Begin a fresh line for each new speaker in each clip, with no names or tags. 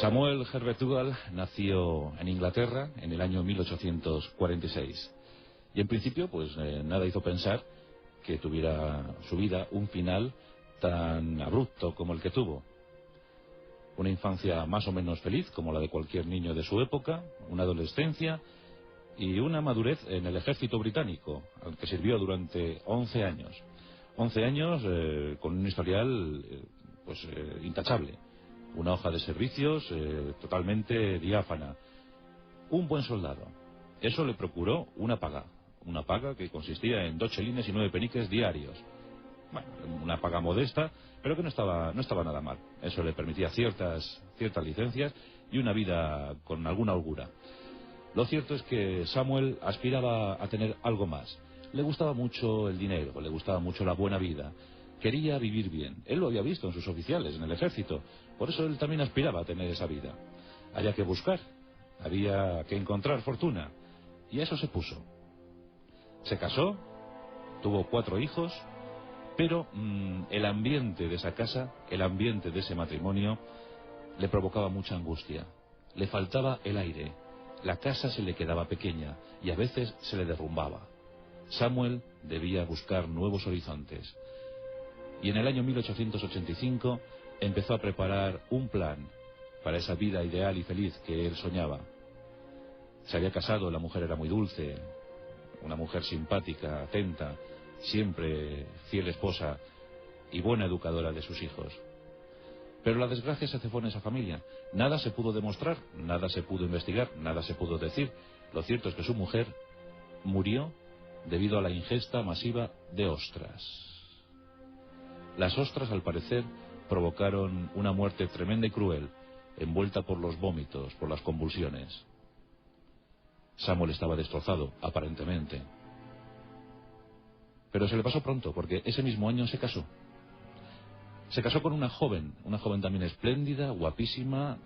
Samuel Herbert Dougal nació en Inglaterra en el año 1846 y en principio pues nada hizo pensar que tuviera su vida un final tan abrupto como el que tuvo. Una infancia más o menos feliz como la de cualquier niño de su época, una adolescencia y una madurez en el ejército británico, al que sirvió durante 11 años. 11 años con un historial intachable. Una hoja de servicios totalmente diáfana. Un buen soldado. Eso le procuró una paga que consistía en 2 chelines y 9 peniques diarios. Bueno, una paga modesta, pero que no estaba nada mal. Eso le permitía ciertas licencias y una vida con alguna holgura. Lo cierto es que Samuel aspiraba a tener algo más. Le gustaba mucho el dinero, le gustaba mucho la buena vida. Quería vivir bien. Él lo había visto en sus oficiales, en el ejército. Por eso él también aspiraba a tener esa vida. Había que buscar, había que encontrar fortuna. Y a eso se puso. Se casó, tuvo 4 hijos, pero el ambiente de esa casa, el ambiente de ese matrimonio, le provocaba mucha angustia. Le faltaba el aire. La casa se le quedaba pequeña y a veces se le derrumbaba. Samuel debía buscar nuevos horizontes. Y en el año 1885 empezó a preparar un plan para esa vida ideal y feliz que él soñaba. Se había casado, la mujer era muy dulce, una mujer simpática, atenta, siempre fiel esposa y buena educadora de sus hijos. Pero la desgracia se cebó en esa familia. Nada se pudo demostrar, nada se pudo investigar, nada se pudo decir. Lo cierto es que su mujer murió debido a la ingesta masiva de ostras. Las ostras, al parecer, provocaron una muerte tremenda y cruel, envuelta por los vómitos, por las convulsiones. Samuel estaba destrozado, aparentemente. Pero se le pasó pronto, porque ese mismo año se casó. Se casó con una joven también espléndida, guapísima,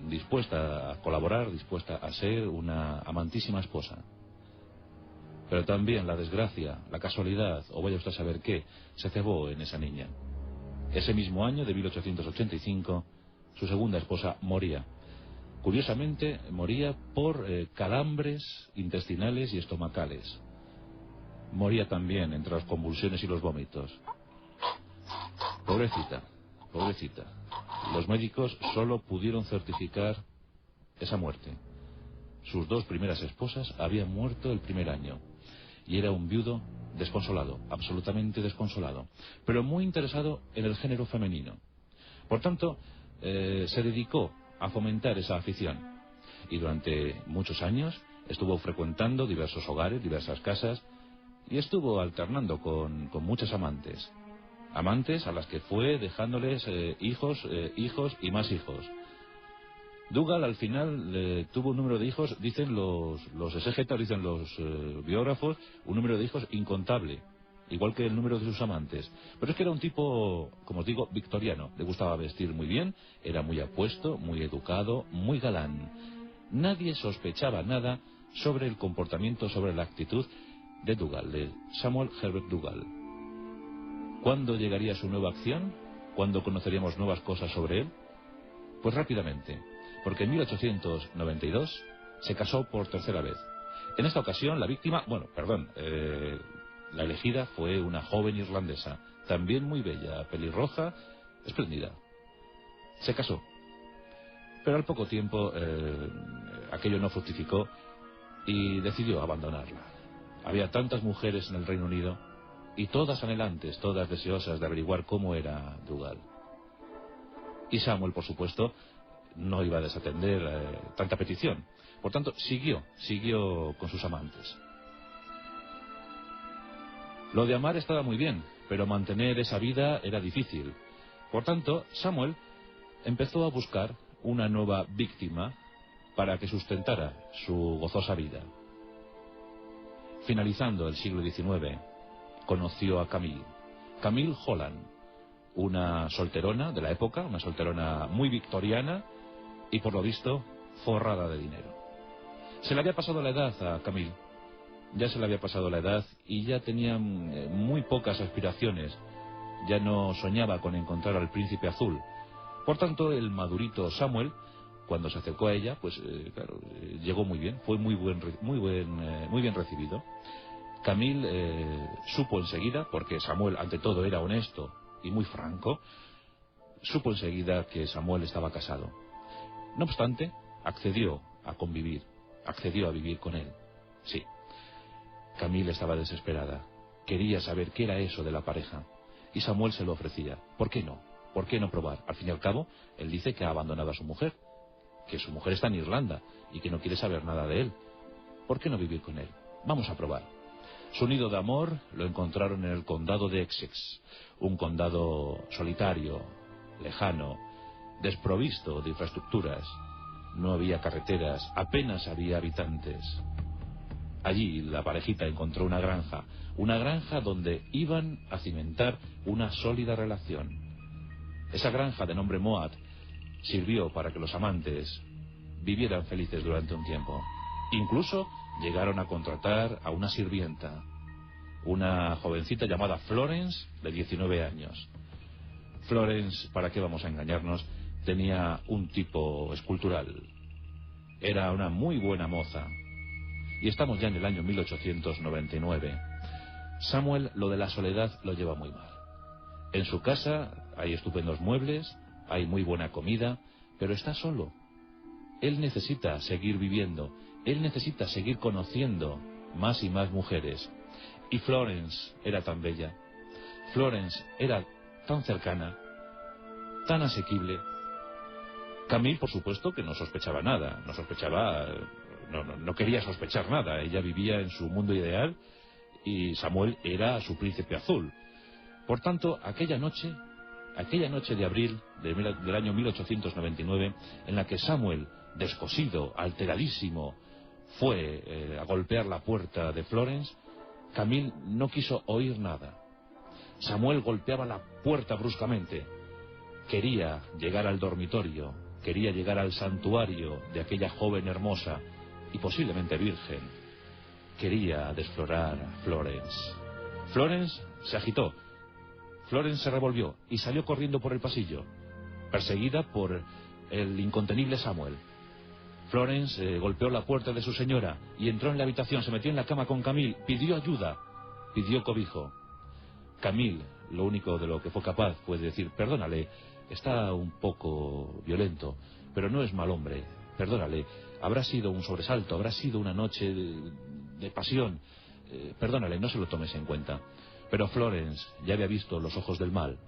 dispuesta a colaborar, dispuesta a ser una amantísima esposa. Pero también la desgracia, la casualidad, o vaya usted a saber qué, se cebó en esa niña. Ese mismo año de 1885, su segunda esposa moría. Curiosamente, moría por calambres intestinales y estomacales. Moría también entre las convulsiones y los vómitos. Pobrecita, pobrecita. Los médicos solo pudieron certificar esa muerte. Sus 2 primeras esposas habían muerto el primer año. Y era un viudo desconsolado, absolutamente desconsolado, pero muy interesado en el género femenino. Por tanto, se dedicó a fomentar esa afición. Y durante muchos años estuvo frecuentando diversos hogares, diversas casas, y estuvo alternando con muchas amantes. Amantes a las que fue dejándoles hijos y más hijos. Dougal al final tuvo un número de hijos, dicen los exégetas, dicen los biógrafos, un número de hijos incontable, igual que el número de sus amantes. Pero es que era un tipo, como os digo, victoriano. Le gustaba vestir muy bien, era muy apuesto, muy educado, muy galán. Nadie sospechaba nada sobre el comportamiento, sobre la actitud de Dougal, de Samuel Herbert Dougal. ¿Cuándo llegaría su nueva acción? ¿Cuándo conoceríamos nuevas cosas sobre él? Pues rápidamente, porque en 1892 se casó por tercera vez. En esta ocasión la víctima, la elegida fue una joven irlandesa, también muy bella, pelirroja, espléndida. Se casó. Pero al poco tiempo aquello no fructificó y decidió abandonarla. Había tantas mujeres en el Reino Unido y todas anhelantes, todas deseosas de averiguar cómo era Dougal. Y Samuel, por supuesto, no iba a desatender tanta petición. Por tanto, siguió con sus amantes. Lo de amar estaba muy bien, pero mantener esa vida era difícil. Por tanto, Samuel empezó a buscar una nueva víctima para que sustentara su gozosa vida. Finalizando el siglo XIX, conoció a Camille Holland, una solterona de la época, una solterona muy victoriana y por lo visto forrada de dinero. Se le había pasado la edad a Camille, ya se le había pasado la edad y ya tenía muy pocas aspiraciones, ya no soñaba con encontrar al príncipe azul. Por tanto, el madurito Samuel cuando se acercó a ella, pues claro, llegó muy bien, fue muy bien recibido. Camille supo enseguida, porque Samuel ante todo era honesto y muy franco, supo enseguida que Samuel estaba casado. No obstante, accedió a convivir, accedió a vivir con él. Sí, Camille estaba desesperada, quería saber qué era eso de la pareja, y Samuel se lo ofrecía. ¿Por qué no? ¿Por qué no probar? Al fin y al cabo, él dice que ha abandonado a su mujer, que su mujer está en Irlanda y que no quiere saber nada de él. ¿Por qué no vivir con él? Vamos a probar. Su nido de amor lo encontraron en el condado de Essex, un condado solitario, lejano, desprovisto de infraestructuras. No había carreteras, apenas había habitantes. Allí la parejita encontró una granja donde iban a cimentar una sólida relación. Esa granja de nombre Moat sirvió para que los amantes vivieran felices durante un tiempo. Incluso llegaron a contratar a una sirvienta, una jovencita llamada Florence, de 19 años. Florence, ¿para qué vamos a engañarnos?, tenía un tipo escultural. Era una muy buena moza. Y estamos ya en el año 1899. Samuel lo de la soledad lo lleva muy mal. En su casa hay estupendos muebles, hay muy buena comida, pero está solo. Él necesita seguir viviendo, él necesita seguir conociendo más y más mujeres. Y Florence era tan bella, Florence era tan cercana, tan asequible. Camille, por supuesto, que no sospechaba nada, no quería sospechar nada. Ella vivía en su mundo ideal y Samuel era su príncipe azul. Por tanto, aquella noche de abril del año 1899, en la que Samuel, descosido, alteradísimo, fue a golpear la puerta de Florence, Camille no quiso oír nada. Samuel golpeaba la puerta bruscamente. Quería llegar al dormitorio, quería llegar al santuario de aquella joven hermosa y posiblemente virgen. Quería desflorar a Florence. Florence se agitó. Florence se revolvió y salió corriendo por el pasillo, perseguida por el incontenible Samuel. Florence golpeó la puerta de su señora y entró en la habitación, se metió en la cama con Camille, pidió ayuda, pidió cobijo. Camille, lo único de lo que fue capaz fue decir: perdónale, está un poco violento, pero no es mal hombre, perdónale, habrá sido un sobresalto, habrá sido una noche de pasión, perdónale, no se lo tomes en cuenta. Pero Florence ya había visto los ojos del mal,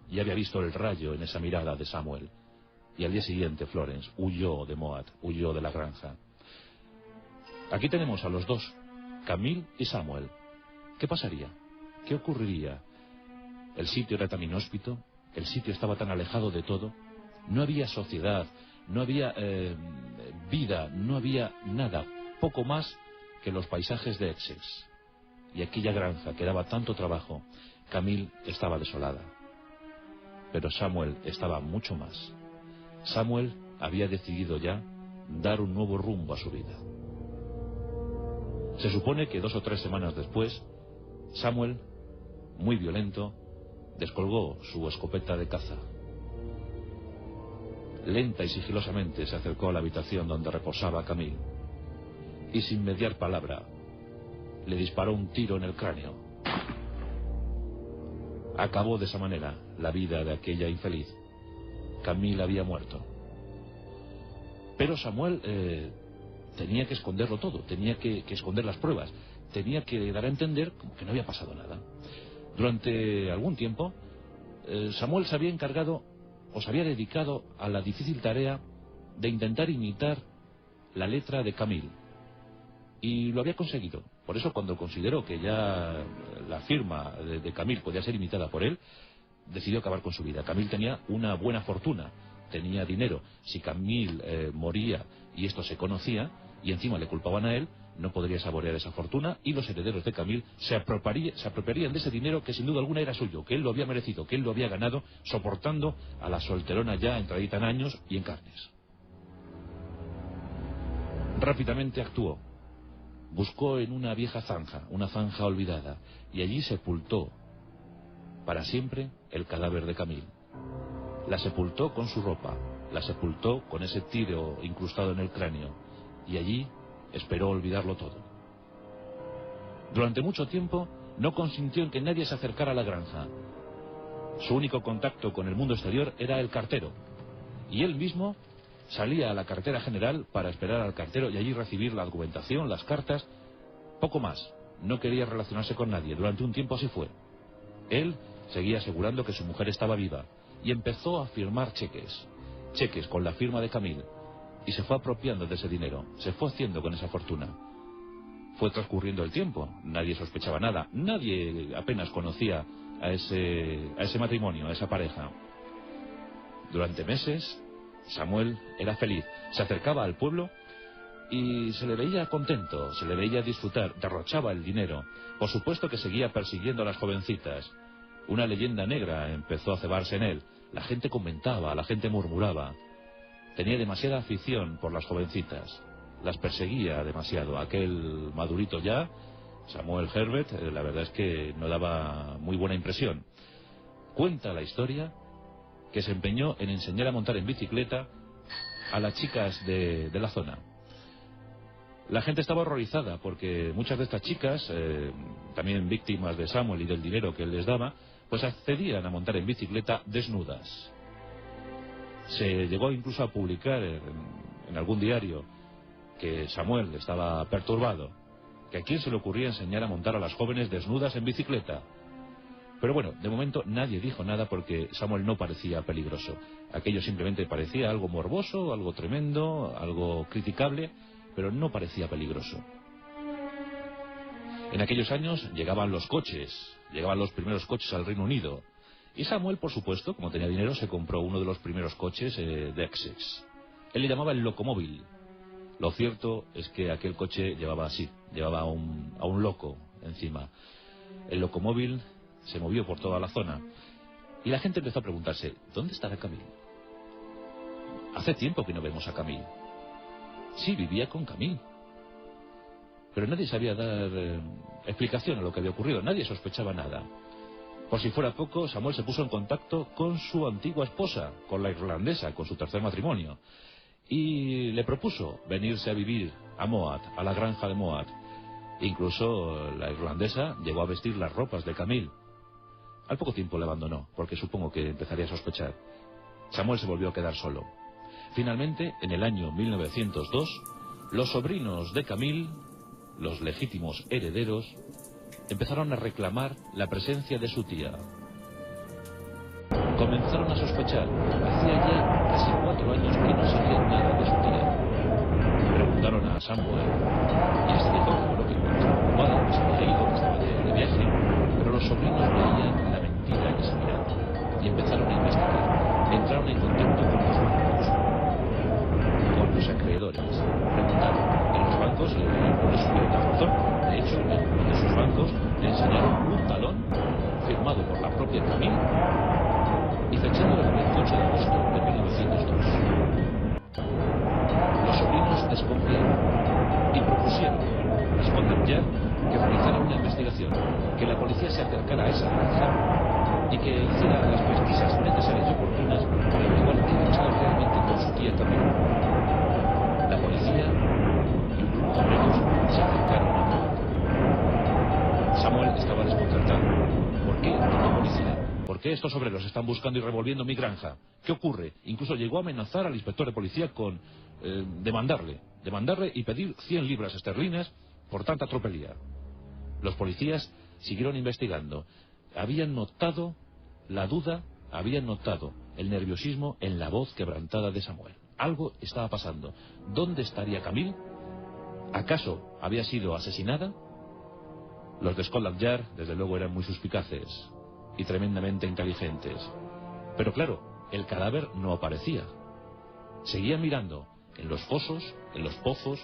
ya había visto el rayo en esa mirada de Samuel, y al día siguiente Florence huyó de Moat, huyó de la granja. Aquí tenemos a los dos, Camille y Samuel. ¿Qué pasaría? ¿Qué ocurriría? El sitio era tan inhóspito, el sitio estaba tan alejado de todo, no había sociedad, no había vida, no había nada, poco más que los paisajes de Essex. Y aquella granja que daba tanto trabajo, Camille estaba desolada. Pero Samuel estaba mucho más. Samuel había decidido ya dar un nuevo rumbo a su vida. Se supone que 2 o 3 semanas después, Samuel, muy violento, descolgó su escopeta de caza. Lenta y sigilosamente se acercó a la habitación donde reposaba Camille y sin mediar palabra le disparó un tiro en el cráneo. Acabó de esa manera la vida de aquella infeliz. Camille había muerto. Pero Samuel tenía que esconderlo todo, tenía que esconder las pruebas, tenía que dar a entender como que no había pasado nada. Durante algún tiempo, Samuel se había encargado o se había dedicado a la difícil tarea de intentar imitar la letra de Camille. Y lo había conseguido. Por eso, cuando consideró que ya la firma de Camille podía ser imitada por él, decidió acabar con su vida. Camille tenía una buena fortuna, tenía dinero. Si Camille moría y esto se conocía, y encima le culpaban a él, no podría saborear esa fortuna, y los herederos de Camille se apropiarían de ese dinero que sin duda alguna era suyo, que él lo había merecido, que él lo había ganado, soportando a la solterona ya entradita en años y en carnes. Rápidamente actuó. Buscó en una vieja zanja, una zanja olvidada, y allí sepultó para siempre el cadáver de Camille. La sepultó con su ropa, la sepultó con ese tiro incrustado en el cráneo y allí esperó olvidarlo todo. Durante mucho tiempo no consintió en que nadie se acercara a la granja. Su único contacto con el mundo exterior era el cartero, y él mismo salía a la cartera general para esperar al cartero y allí recibir la documentación, las cartas, poco más. No quería relacionarse con nadie. Durante un tiempo así fue. Él seguía asegurando que su mujer estaba viva y empezó a firmar cheques con la firma de Camille, y se fue apropiando de ese dinero, se fue haciendo con esa fortuna. Fue transcurriendo el tiempo, nadie sospechaba nada, nadie apenas conocía a ese matrimonio, a esa pareja. Durante meses, Samuel era feliz, se acercaba al pueblo y se le veía contento, se le veía disfrutar, derrochaba el dinero. Por supuesto que seguía persiguiendo a las jovencitas. Una leyenda negra empezó a cebarse en él. La gente comentaba, la gente murmuraba. Tenía demasiada afición por las jovencitas. Las perseguía demasiado. Aquel madurito ya, Samuel Herbert, la verdad es que no daba muy buena impresión. Cuenta la historia que se empeñó en enseñar a montar en bicicleta a las chicas de la zona. La gente estaba horrorizada porque muchas de estas chicas, también víctimas de Samuel y del dinero que él les daba, pues accedían a montar en bicicleta desnudas. Se llegó incluso a publicar en algún diario que Samuel estaba perturbado, que a quién se le ocurría enseñar a montar a las jóvenes desnudas en bicicleta. Pero bueno, de momento nadie dijo nada porque Samuel no parecía peligroso. Aquello simplemente parecía algo morboso, algo tremendo, algo criticable, pero no parecía peligroso. En aquellos años llegaban los primeros coches al Reino Unido. Y Samuel, por supuesto, como tenía dinero, se compró uno de los primeros coches de Essex. Él le llamaba el locomóvil. Lo cierto es que aquel coche llevaba a un loco encima. El locomóvil se movió por toda la zona y la gente empezó a preguntarse, ¿dónde estará Camille? Hace tiempo que no vemos a Camille. Sí, vivía con Camille. Pero nadie sabía dar explicación a lo que había ocurrido, nadie sospechaba nada. Por si fuera poco, Samuel se puso en contacto con su antigua esposa, con la irlandesa, con su tercer matrimonio, y le propuso venirse a vivir a Moat, a la granja de Moat. Incluso la irlandesa llegó a vestir las ropas de Camille. Al poco tiempo le abandonó, porque supongo que empezaría a sospechar. Samuel se volvió a quedar solo. Finalmente, en el año 1902, los sobrinos de Camille, los legítimos herederos, empezaron a reclamar la presencia de su tía. Comenzaron a sospechar. Hacía ya casi 4 años que no sabían nada de su tía. Preguntaron a Samuel y este dijo que bueno, que estaba ocupada, que se había ido, que estaba de viaje, pero los sobrinos veían la mentira en esa mirada y empezaron a investigar. Entraron en contacto con los bancos, con los acreedores. Preguntaron. En los bancos no les supieron dar razón. De hecho, en uno de sus bancos le enseñaron un talón firmado por la propia Camille y fechado el 28 de agosto de 1902. Los sobrinos desconfiaron y propusieron a Scotland Yard que realizara una investigación, que la policía se acercara a esa granja y que hiciera las pesquisas necesarias y oportunas para averiguar qué había pasado realmente con su tía Camille. La policía y un grupo de obreros se acercaron a Moat. Samuel estaba desconcertado. ¿Por qué tanta policía? ¿Por qué estos obreros están buscando y revolviendo mi granja? ¿Qué ocurre? Incluso llegó a amenazar al inspector de policía con demandarle y pedir 100 libras esterlinas por tanta tropelía. Los policías siguieron investigando. Habían notado la duda, habían notado el nerviosismo en la voz quebrantada de Samuel. Algo estaba pasando. ¿Dónde estaría Camille? ¿Acaso había sido asesinada? Los de Scotland Yard, desde luego, eran muy suspicaces y tremendamente inteligentes. Pero claro, el cadáver no aparecía. Seguían mirando en los fosos, en los pozos,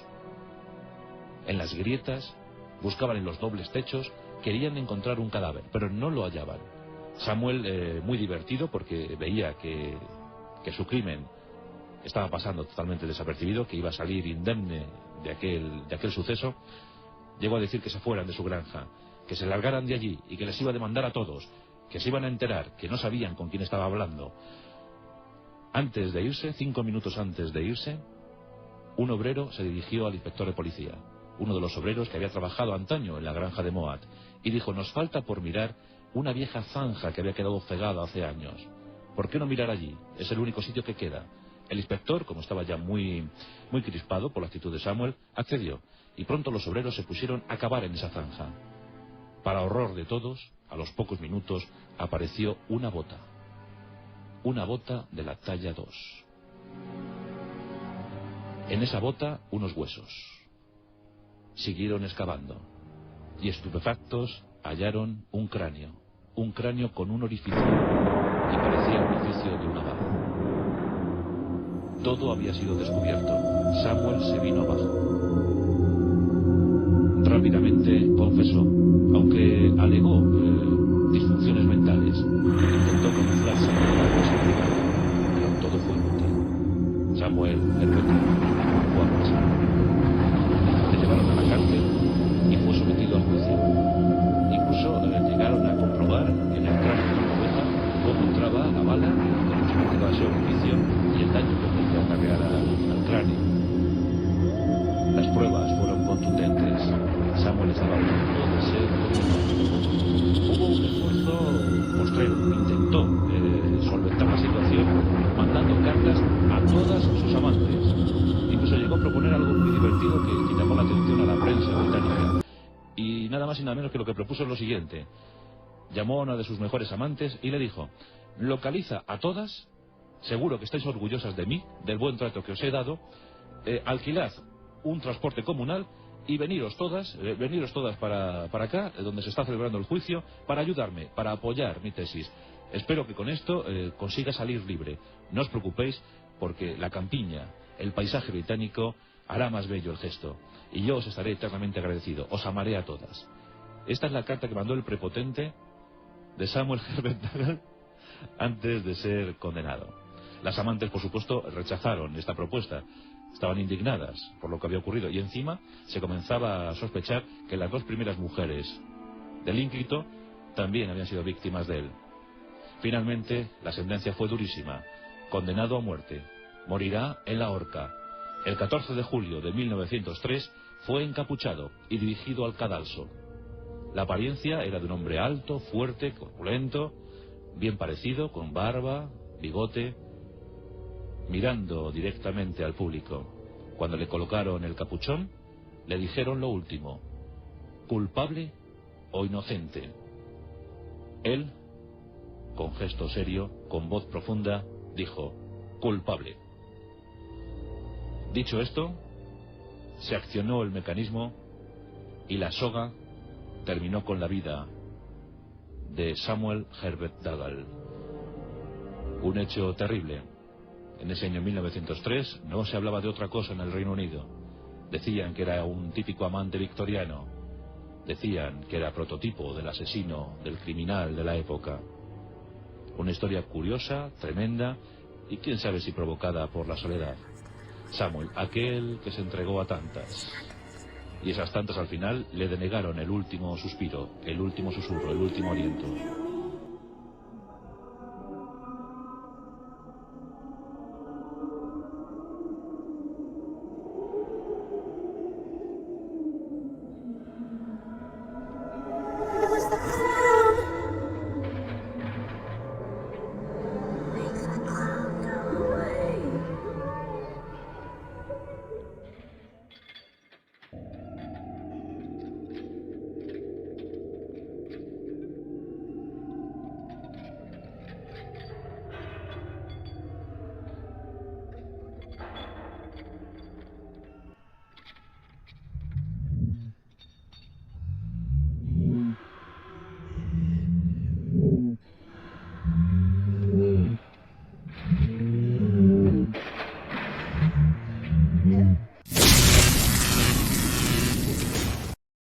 en las grietas, buscaban en los dobles techos, querían encontrar un cadáver, pero no lo hallaban. Samuel, muy divertido porque veía que su crimen estaba pasando totalmente desapercibido, que iba a salir indemne de aquel suceso, llegó a decir que se fueran de su granja, que se largaran de allí y que les iba a demandar a todos, que se iban a enterar, que no sabían con quién estaba hablando. Antes de irse, 5 minutos antes de irse, un obrero se dirigió al inspector de policía, uno de los obreros que había trabajado antaño en la granja de Moat, y dijo: nos falta por mirar una vieja zanja que había quedado cegada hace años. ¿Por qué no mirar allí? Es el único sitio que queda. El inspector, como estaba ya muy crispado por la actitud de Samuel, accedió, y pronto los obreros se pusieron a cavar en esa zanja. Para horror de todos, a los pocos minutos apareció una bota de la talla 2. En esa bota, unos huesos. Siguieron excavando, y estupefactos hallaron un cráneo con un orificio, y parecía el orificio de una bala. Todo había sido descubierto. Samuel se vino abajo. Rápidamente confesó, aunque alegó disfunciones mentales. Intentó camuflarse con algo significado, pero todo fue inútil. Samuel Herbert fue apresado. Le llevaron a la cárcel y fue sometido al juicio. Incluso llegaron a comprobar en el cráneo de la oveja cómo entraba la bala, cómo se metía ese orificio y el daño que podía acarrear al cráneo. Las pruebas fueron contundentes. Samuel estaba a punto de ser condenado. Hubo un esfuerzo postrero, intentó solventar la situación mandando cartas a todas sus amantes. Incluso llegó a proponer algo muy divertido que llamó la atención a la prensa británica. Y nada más y nada menos que lo que propuso es lo siguiente. Llamó a una de sus mejores amantes y le dijo: localiza a todas, seguro que estáis orgullosas de mí, del buen trato que os he dado, alquilad un transporte comunal y veniros todas para acá, donde se está celebrando el juicio, para ayudarme, para apoyar mi tesis. Espero que con esto consiga salir libre. No os preocupéis, porque la campiña, el paisaje británico, hará más bello el gesto. Y yo os estaré eternamente agradecido. Os amaré a todas. Esta es la carta que mandó el prepotente de Samuel Herbert Dougall antes de ser condenado. Las amantes, por supuesto, rechazaron esta propuesta. Estaban indignadas por lo que había ocurrido, y encima se comenzaba a sospechar que las 2 primeras mujeres del ínclito también habían sido víctimas de él. Finalmente, la sentencia fue durísima. Condenado a muerte. Morirá en la horca. El 14 de julio de 1903 fue encapuchado y dirigido al cadalso. La apariencia era de un hombre alto, fuerte, corpulento, bien parecido, con barba, bigote, mirando directamente al público. Cuando le colocaron el capuchón, le dijeron lo último: ¿culpable o inocente? Él, con gesto serio, con voz profunda, dijo: culpable. Dicho esto, se accionó el mecanismo y la soga terminó con la vida de Samuel Herbert Dougall. Un hecho terrible. En ese año 1903 no se hablaba de otra cosa en el Reino Unido. Decían que era un típico amante victoriano. Decían que era prototipo del asesino, del criminal de la época. Una historia curiosa, tremenda, y quién sabe si provocada por la soledad. Samuel, aquel que se entregó a tantas. Y esas tantas al final le denegaron el último suspiro, el último susurro, el último aliento.